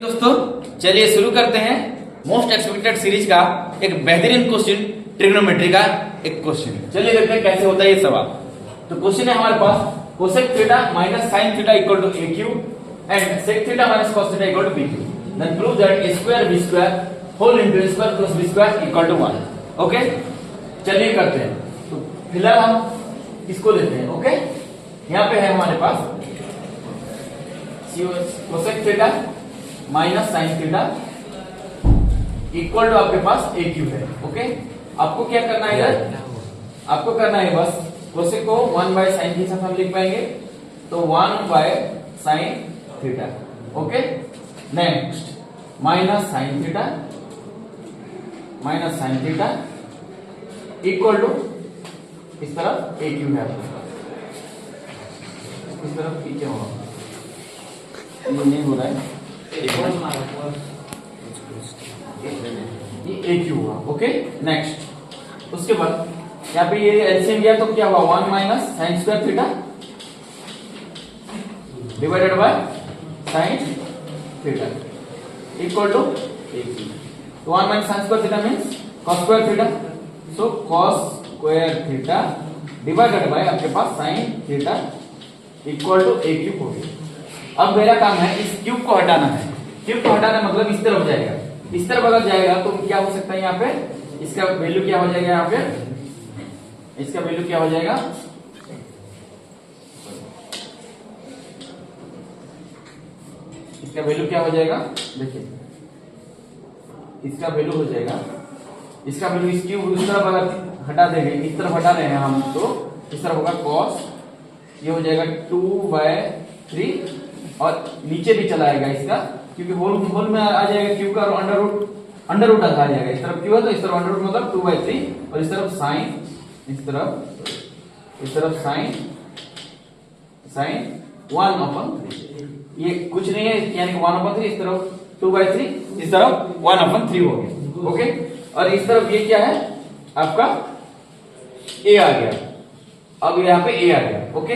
दोस्तों चलिए शुरू करते हैं मोस्ट एक्सपेक्टेड सीरीज का एक बेहतरीन क्वेश्चन ट्रिग्नोमेट्री का एक क्वेश्चन। चलिए देखते हैं कैसे होता है ये सवाल। तो क्वेश्चन है हमारे पास cosec theta minus sine theta equal to A cube and sec theta minus cos theta equal to B cube, then prove that A square B square whole into A square plus B square equal to 1। Okay चलिए करते हैं। तो फिलहाल हम इसको लेते हैं। Okay यहाँ पे है हमारे पास cosec theta minus sine theta equal to आपके पास ए क्यू है। ओके आपको क्या करना है इधर, आपको करना है बस कोसेक को 1 बाय साइन के साथ हम लिख पाएंगे तो 1 by sine theta. Okay next minus sine theta equal to इस तरफ ए क्यू है आपके पास, इस तरफ पीछे होगा, ये नहीं हो रहा है, ये ए क्यू हुआ। ओके नेक्स्ट उसके बाद यहाँ पे ये एलसीएम गया तो क्या हुआ 1 minus sine square theta divided by sine theta equal to A cube. तो 1 minus sine square theta means cos square theta, so cos square theta divided by आपके पास sine theta equal to A cube हो गया। अब मेरा काम है इस क्यूब को हटाना है। क्यूब को हटाना मतलब इस तरफ जाएगा, इस तरफ अगर जाएगा तो क्या हो सकता है यहाँ पे, इसका वैल्यू क्या हो जाएगा, यहाँ पे इसका वैल्यू क्या हो जाएगा, इसका वैल्यू क्या हो जाएगा, देखिए इसका वैल्यू हो जाएगा, इसका वैल्यू इस क्यूब उस तरफ अगर हटा देंगे, इस तरफ हटा रहे हैं हम तो इस तरफ होगा कॉस, ये हो जाएगा 2/3 और नीचे भी चला आएगा इसका क्योंकि होल में आ जाएगा क्यूब का, और अंडर रूट आ जाएगा। इस तरफ क्यू है तो इस तरफ अंडर रूट मतलब 2/3 और इस तरफ साइन, इस तरफ साइन 1/3, ये कुछ नहीं है यानी कि 1/3, इस तरफ 2/3, इस तरफ 1/3 हो गया। ओके और इस तरफ ये क्या है आपका ए आ गया, अब यहाँ पे ए आ गया। ओके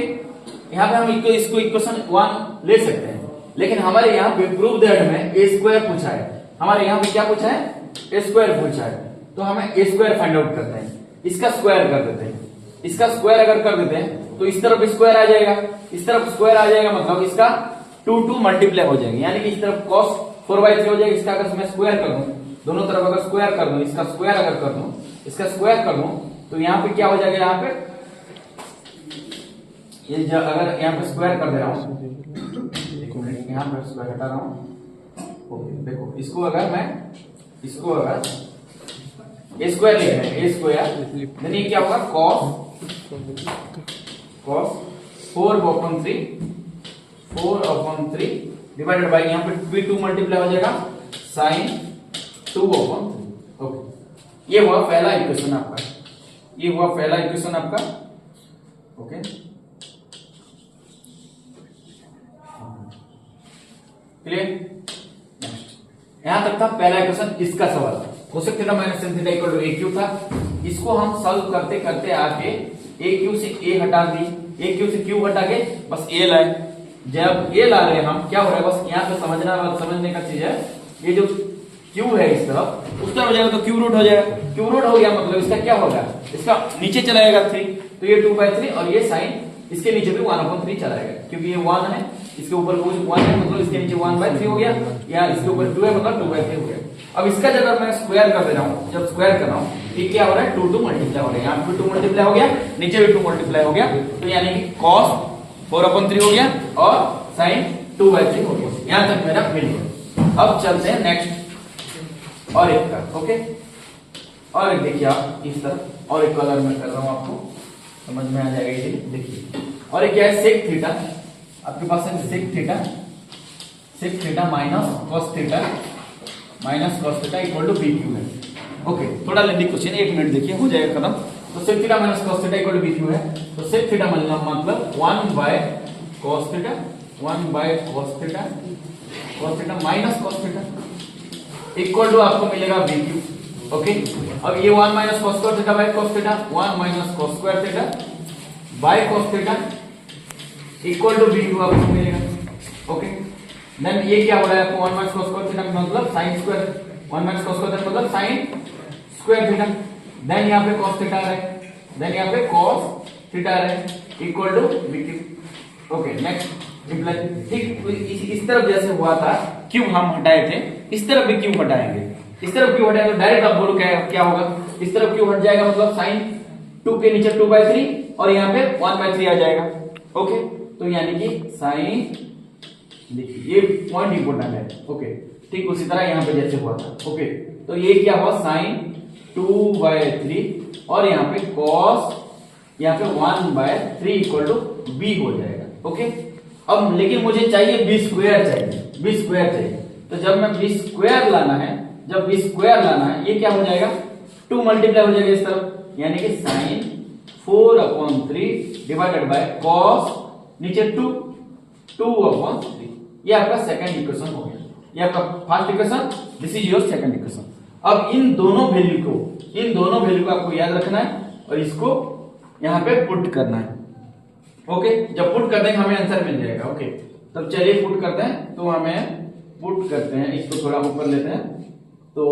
यहाँ पे हम इसको इक्वेशन 1 ले सकते हैं, लेकिन हमारे यहाँ पे प्रूव दैट में ए स्क्वायर पूछा है, हमारे यहाँ पे क्या पूछा है, ए स्क्वायर पूछा है, तो हमें ए स्क्वायर फाइंड आउट करते हैं, इसका स्क्वायर कर देते हैं। इसका स्क्वायर अगर कर देते हैं तो इस तरफ स्क्वायर आ जाएगा, इस तरफ स्क्वायर आ जाएगा मतलब इसका 2 मल्टीप्लाई हो जाएगा, यानी कि इस तरफ cos 4/3 हो जाएगा। इसका अगर मैं स्क्वायर कर दूं, दोनों तरफ अगर स्क्वायर कर दूं, इसका स्क्वायर अगर कर दूं, इसका स्क्वायर कर दूं तो यहाँ पे क्या हो जाएगा, यहाँ पे ये अगर यहाँ पे स्क्वायर कर दे रहा हूं, यहाँ पे स्क्वायर हटा रहा हूं, देखो इसको अगर ए स्क्वायर लिख रहे हैं, ए स्क्वायर यानी क्या होगा cos 4/3 डिवाइडेड बाय यहाँ पे भी 2 मल्टीप्लाई हो जाएगा sin 2/3। ओके ये हुआ पहला इक्वेशन आपका, ओके क्लियर। यहां तक था पहला इक्वेशन, इसका सवाल cosec theta minus sine theta equal to A q था। इसको हम सॉल्व करते करते आके ए क्यू से ए हटा दी, ए क्यू से क्यू हटा के बस ए लाए। जब ए ला रहे हैं हम क्या हो रहा है, बस यहाँ पे समझने का चीज है, ये जो क्यू है इस तरफ उस तरफ हो जाएगा तो क्यू रूट हो जाएगा, क्यू रूट हो गया मतलब इसका क्या होगा, इसका नीचे चला जाएगा 3, तो ये 2/3 और ये साइन इसके नीचे भी 1/3 चला जाएगा क्योंकि ये 1 है, इसके ऊपर 1 है मतलब इसके नीचे 1/3 हो गया, या इसके ऊपर 2 है मतलब 2/3 हो गया। अब इसका जब मैं स्क्वायर कर दे रहा हूँ, जब स्क्वायर कर रहा हूँ ये क्या हो रहा है, 2 मल्टीप्लाई हो रहा है, यहाँ पे 2 मल्टीप्लाई हो गया, नीचे भी 2 मल्टीप्लाई हो गया, तो यानी कि cos 4/3 हो गया और sin 2/3 हो गया। यहाँ तक मेरा मिल गया। अब चलते हैं नेक्स्ट और एक का। ओके और एक देखिए आप इस तरह और एक कलर में कर रहा हूँ, आपको समझ में आ जाएगा ये। देखिए और एक क्या है, सेक थीटा आपके पास है, sec theta minus cos theta equal to B q है। ओके थोड़ा लेंदी क्वेश्चन, 1 मिनट देखिए हो जाएगा खत्म। तो sec theta minus cos theta equal to B q है, तो सेक थीटा मतलब 1 by cos theta minus cos theta equal to आपको मिलेगा बी क्यू। ओके अब ये 1 minus cos square theta by cos theta, 1 minus cos square theta by cos theta equal to B q आपको मिलेगा। Okay then ये क्या हो रहा है आपको 1 माइनस cos स्क्वायर थीटा मतलब sin square, 1 minus cos square मतलब sin स्क्वायर थीटा। देन यहाँ पे cos थीटा आ रहा है, देन यहाँ पे cos थीटा आ रहा है equal to bq। Okay next reply. ठीक इस तरफ जैसे हुआ था क्यूब हम हटाए थे, इस तरफ भी क्यूब हटाएंगे। इस तरफ क्यूब हटाएंगे तो डायरेक्ट आप बोलो क्या होगा, इस तरफ क्यूब हट जाएगा मतलब sin 2 के नीचे 2/3 और यहाँ पे 1/3 आ जाएगा। ओके तो यानी कि sin, देखिए ये पॉइंट इंपोर्टेंट है। ओके ठीक उसी तरह यहाँ पे जैसे हुआ था। ओके तो ये क्या हुआ sin 2/3 और यहाँ पे cos यहाँ पे 1/3 इक्वल टू b हो जाएगा। ओके अब लेकिन मुझे चाहिए b स्क्वायर चाहिए, तो जब मैं b स्क्वायर लाना है, जब b स्क्वायर लाना है ये क्या हो जाएगा 2 मल्टीप्लाई हो जाएगा इस तरफ, यानी कि sin 4/3 डिवाइडेड बाय cos नीचे 2/3। ये आपका सेकंड इक्वेशन हो गया, ये आपका first equation, this is your second equation. अब इन दोनों वैल्यू को आपको याद रखना है और इसको यहां पे पुट करना है। ओके जब पुट कर देंगे हमें आंसर मिल जाएगा। ओके तब चलिए पुट करते हैं, तो हमें पुट करते हैं, इसको थोड़ा ऊपर लेते हैं, तो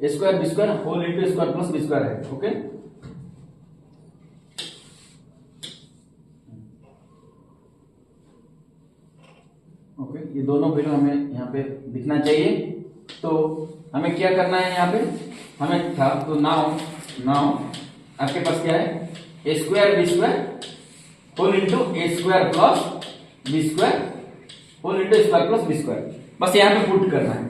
square B square whole into square plus B square है। ओके ओके ये दोनों वैल्यू हमें यहाँ पे दिखना चाहिए। तो हमें क्या करना है यहाँ पे, हमें था तो नाउ आपके पास क्या है A square B square whole into A square plus B square whole into square plus B square, बस यहाँ पे पुट करना है,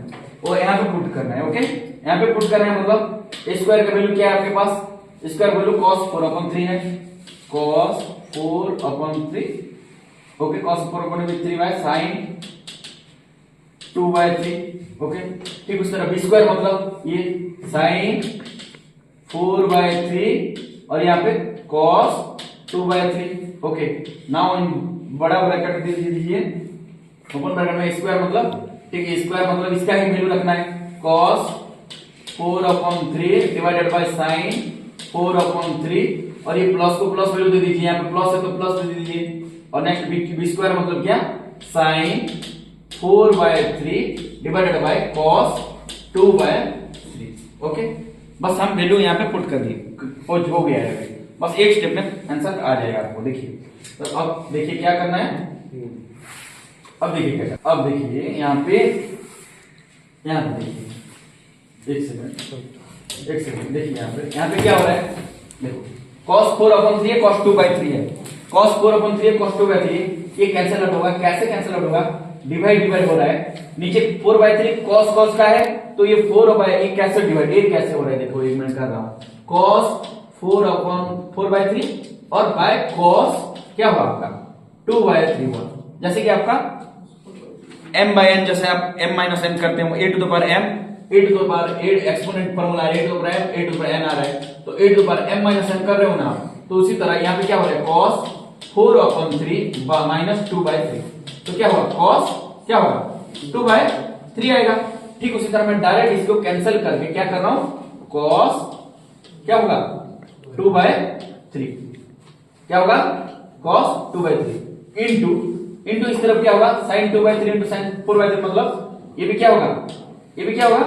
वो यहाँ पे पुट करना है। ओके यहाँ पे पुट करना है मतलब ए स्क्वायर का वैल्यू क्या है आपके पास, स्क्वायर वैल्यू cos 4/3 है, cos 4/3। Okay cos 4/3 by sin 2/3। Okay ठीक उस तरह बी स्क्वायर मतलब ये sin 4/3 और यहाँ पे cos 2/3। ओके नाउ बड़ा ब्रैकेट दे दीजिए, ओपन ब्रैकेट में स्क्वायर मतलब ठीक है, स्क्वायर मतलब इसका ही वैल्यू रखना है cos 4/3 डिवाइडेड बाय sin 4/3 और ये प्लस को प्लस वैल्यू दे दीजिए, यहाँ पे प्लस है तो प्लस दे दीजिए। और नेक्स्ट बी स्क्वायर मतलब क्या sin 4/3 divided by cos 2/3। Okay बस हम वैल्यू यहाँ पे पुट कर दिए, हो गया है, बस एक स्टेप में आंसर आ जाएगा आपको। देखिए तो अब देखिए क्या करना है, अब देखिए क्या, अब देखिए यहाँ पे देखिए एक सेकंड देखिए यहाँ पे क्या हो रहा है, देखो cos 4/3 है, cos 2/3 है, cos 4/3 है, cos 2/3 है, ये कैंसिल आउट होगा, कैसे कैंसिल आउट होगा, डिवाइड हो रहा है, नीचे 4/3 cos का है तो ये 4/3 कैसे डिवाइड, ये कैसे हो रहा है, देखो एक मिनट कर रहा हूं, cos 4/3 और बाय cos क्या हुआ आपका 2/3 हुआ, जैसे कि आपका m/n, जैसे आप m-n करते हैं a to the power m, a to the power 8 exponent formula a to the power m, a to the power n आ रहा है, तो a to the power m-n कर रहे हो ना, तो उसी तरह यहाँ पे क्या हो रहा है cos 4/3 माइनस 2/3, तो क्या होगा cos क्या होगा 2/3 आएगा। ठीक उसी तरह मैं डायरेक्ट इसको कैंसिल करके क्या कर रहा हूं cos क्या होगा 2/3, क्या होगा cos 2/3 इंटू इस तरफ क्या होगा sin 2/3 इंटू sin 4/3, मतलब ये भी क्या होगा, ये भी क्या होगा,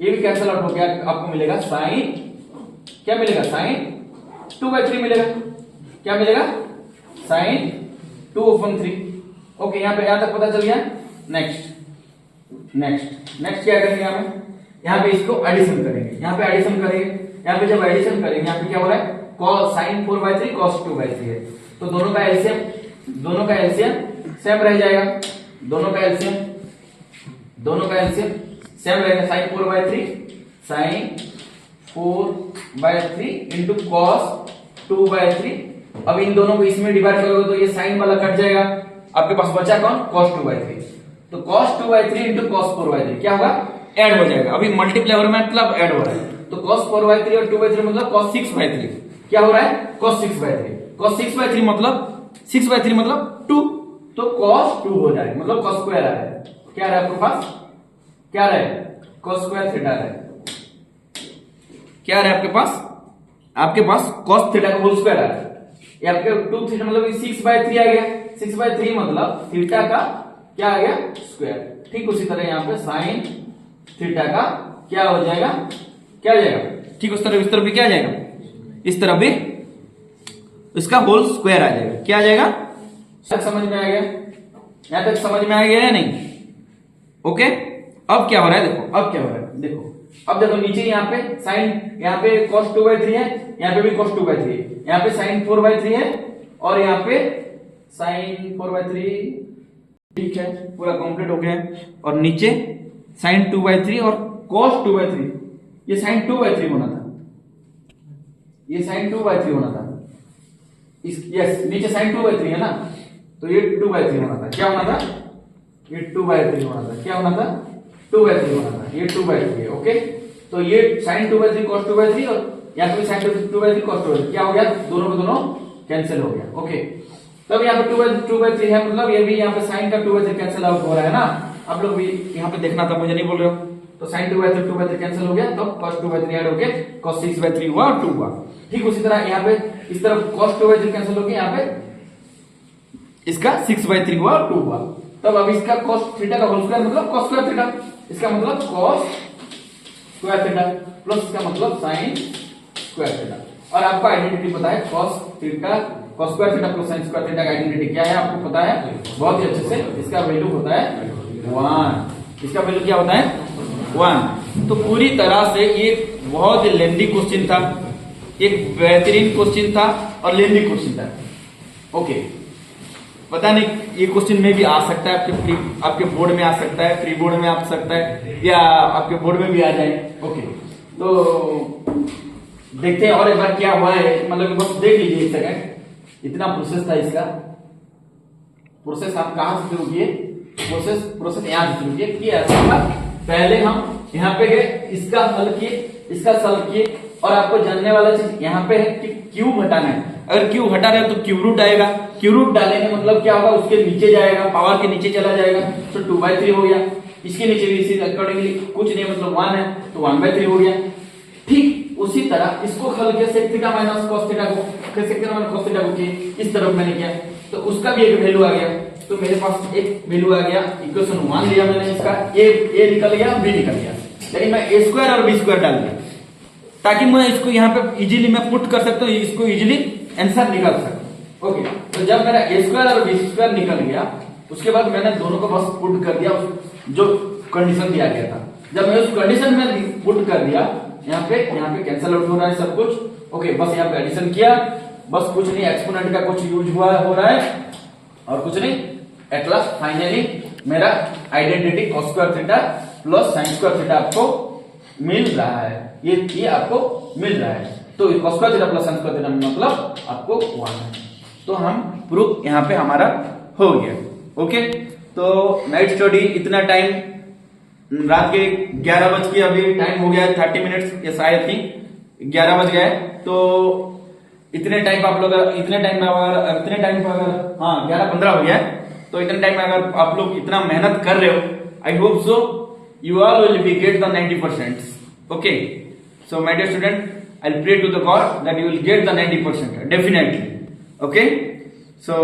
ये भी कैंसिल आउट हो गया, आपको मिलेगा sin क्या मिलेगा sin 2/3 मिलेगा, क्या मिलेगा sin 2/3। ओके यहाँ पे यहां तक पता चल गया। नेक्स्ट क्या करेंगे, यहाँ पे इसको एडिशन करेंगे, यहाँ पे एडिशन करेंगे, यहाँ पे जब एडिशन करेंगे यहाँ पे क्या हो रहा है cos sin 4/3 cos 2/3 है, तो दोनों का एलसीएम सेम रह जाएगा, दोनों का एलसीएम सेम रहेगा, sin 4/3 sin 4/3 इंटू cos 2/3। अब इन दोनों को इसमें डिवाइड करोगे तो ये साइन वाला कट जाएगा, आपके पास बचा कौन cos 2/3, तो cos 2/3 इंटू cos 4/3 क्या होगा ऐड हो जाएगा, अभी मल्टीप्लाई हो रहा है मतलब ऐड हो रहा है, तो cos 4/3 और 2/3 मतलब cos 6/3 क्या हो रहा है cos 6/3 मतलब 2, तो cos 2 हो जाएगा, मतलब cos स्क्वायर आ रहा है, क्या आ रहा है आपके पास, क्या आ रहा है cos स्क्वायर थीटा आ रहा है, क्या आ रहा है आपके पास cos थीटा का होल स्क्वायर आ रहा है, ये आपके 2 थीटा मतलब 6/3 आ गया, 6/3 मतलब थीटा का क्या आ गया स्क्वायर, ठीक उसी तरह यहाँ पे साइन थीटा का क्या हो जाएगा, क्या हो जाएगा, ठीक उस तरह इस तरफ भी क्या आ जाएगा, इस तरफ भी इसका होल स्क्वायर आ जाएगा। क्या आ जाएगा, समझ में आ गया, यहां तक समझ में आ गया या नहीं? ओके, अब क्या हो रहा है देखो, अब क्या हो रहा है देखो, अब देखो नीचे यहाँ पे साइन, यहाँ पे cos 2/3 है, यहाँ पे भी cos 2/3 है, यहाँ पे sin 4/3 है और यहाँ पे sin 4/3, ठीक है पूरा कंप्लीट हो गया है। और नीचे sin 2/3 और cos 2/3, ये sin 2/3 होना था, ये sin 2/3 होना था, इस यस नीचे sin 2/3 है ना, तो ये 2/3 होना था। क्या होना था, ये 2/3 होना था, क्या होना था, 2/3 होना था, ये 2/3 है। ओके, तो ये sin 2/3 cos 2/3 और यहाँ पे sin 2/3 cos 2/3 क्या हो गया, दोनों में दोनों कैंसिल हो गया। ओके, तब यहाँ पे 2/3 है, मतलब ये भी यहाँ पे sin का 2/3 कैंसिल आउट हो रहा है ना, आप लोग भी यहाँ पे देखना था, मुझे नहीं बोल रहे हो, तो sin 2/3 कैंसिल हो गया, तब cos 2/3 ऐड हो गया, cos 6/3 हुआ और 2 हुआ। ठीक उसी तरह यहाँ पे इस तरफ cos 2/3 कैंसिल हो गया, यहाँ पे इसका 6/3 हुआ और 2 हुआ, तब अब इसका cos थीटा का होल स्क्वायर मतलब cos स्क्वायर थीटा, इसका मतलब cos स्क्वायर थीटा प्लस इसका मतलब sin स्क्वायर थीटा। और आपको आइडेंटिटी पता है, cos square theta plus sin square theta का आइडेंटिटी क्या है आपको पता है बहुत ही अच्छे से, इसका वैल्यू होता है 1, इसका वैल्यू क्या होता है 1। तो पूरी तरह से ये बहुत ही लेंथी क्वेश्चन था, एक बेहतरीन क्वेश्चन था और लेंथी क्वेश्चन था। ओके, पता नहीं ये क्वेश्चन में भी आ सकता है, आपके बोर्ड में आ सकता है, प्री बोर्ड में आ सकता है, या आपके बोर्ड में भी आ जाए। ओके, तो देखते हैं और एक बार क्या हुआ है, मतलब बस देख लीजिए एक सेकंड, इतना प्रोसेस था इसका, प्रोसेस आप कहां से शुरू किए, प्रोसेस यहां से शुरू किए कि ऐसा पहले हम यहाँ पे गए, इसका हल किए, इसका सॉल्व किए, और आपको जानने वाला चीज यहाँ पे है कि क्यूब हटाना है। अगर क्यूब हटा रहे हो तो क्यूब रूट आएगा, क्यूब रूट डालेंगे मतलब क्या होगा, उसके नीचे जाएगा, पावर के नीचे चला जाएगा, तो 2/3 हो गया। इसके नीचे भी इसी अकॉर्डिंगली कुछ नहीं मतलब 1 है तो 1/3 हो गया। ठीक उसी तरह इसको हल किया, sec theta minus cos theta को, फिर sec theta minus cos theta को किए, इस तरफ मैंने किया तो उसका भी एक वैल्यू आ गया, तो मेरे पास एक वैल्यू आ गया, इक्वेशन 1 लिया मैंने, इसका a निकल गया, b निकल गया, लेकिन मैं a स्क्वायर और b स्क्वायर डाल दिया ताकि मैं इसको यहाँ पे इजीली मैं पुट कर सकता हूँ, इसको इजीली आंसर निकाल सकता हूँ। ओके, तो जब मेरा a स्क्वायर और b स्क्वायर निकल गया, उसके बाद मैंने दोनों को बस पुट कर दिया जो कंडीशन दिया गया था। जब मैं उस कंडीशन में पुट कर दिया, यहाँ पे कैंसिल आउट हो रहा है सब कुछ। ओके, बस यहाँ पे एडिशन किया, बस कुछ नहीं, एक्सपोनेंट का कुछ यूज हो रहा है और कुछ नहीं, एट लास्ट फाइनली मेरा identity cos square theta plus sin square theta आपको मिल रहा है, ये आपको मिल रहा है। तो cos square theta plus sin square theta मतलब आपको 1 है, तो हम प्रूफ यहाँ पे हमारा हो गया। ओके, तो नाइट स्टडी इतना टाइम, रात के 11 बज के अभी टाइम हो गया है 30 मिनट्स या शायद ही 11 बज गए, तो इतने टाइम आप लोग इतने टाइम पर अगर हाँ 11:15 हो गया है, तो इतने टाइम में अगर आप लोग इतना मेहनत कर रहे हो, I hope so you all will be get the 90%. Okay, so my dear student, I'll pray to the God that you will get the 90% definitely. Okay, so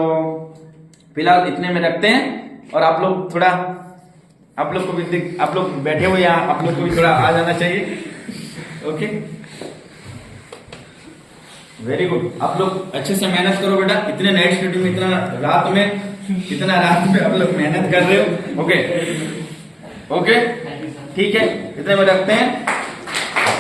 फिलहाल इतने में रखते हैं, और आप लोग थोड़ा, आप लोग को भी, आप लोग बैठे हुए यहाँ, आप लोग को भी थोड़ा आ जाना चाहिए। ओके, वेरी गुड, आप लोग अच्छे से मेहनत करो बेटा, इतने नाइट स्टडी में, इतना रात में आप लोग मेहनत कर रहे हो। ओके, ठीक है, इतने में रखते हैं।